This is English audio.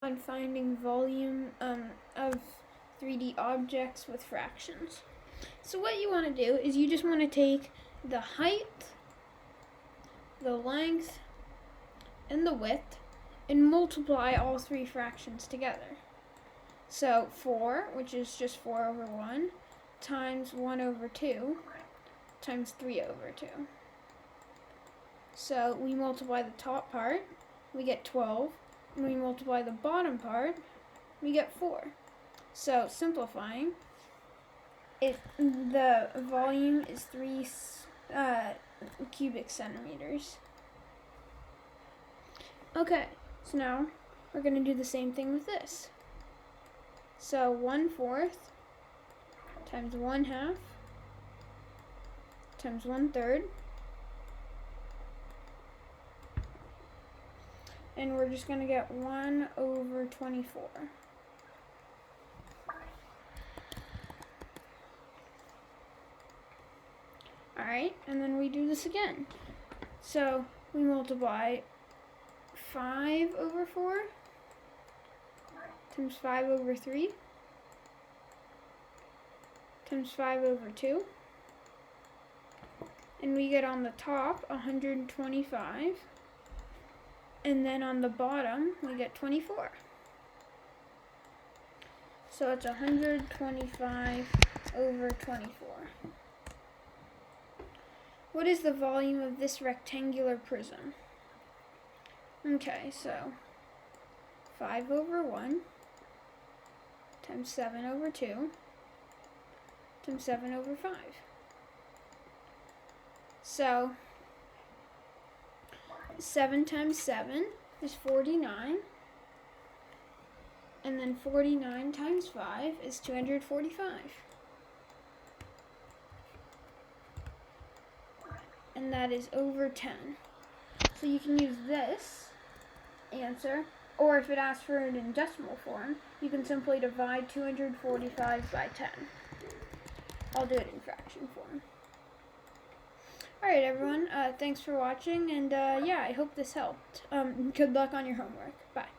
on finding volume of 3D objects with fractions. So what you want to do is you just want to take the height, the length, and the width and multiply all three fractions together. So 4, which is just 4 over 1, times 1 over 2, times 3 over 2. So we multiply the top part, we get 12, and we multiply the bottom part, we get 4. So simplifying, if the volume is 3 cubic centimeters. Okay, so now we're going to do the same thing with this. So 1/4 times 1/2 times 1/3, and we're just going to get 1 over 24. Alright, and then we do this again. So we multiply 5 over 4 times 5 over 3 times 5 over 2, and we get on the top 125, and then on the bottom we get 24. So it's 125 over 24. What is the volume of this rectangular prism? Okay, so 5 over 1 times 7 over 2 times 7 over 5. So 7 times 7 is 49, and then 49 times 5 is 245. And that is over 10. So you can use this answer, or if it asks for it in decimal form, you can simply divide 245 by 10. I'll do it in fraction form. Alright everyone, thanks for watching, and yeah, I hope this helped. Good luck on your homework. Bye.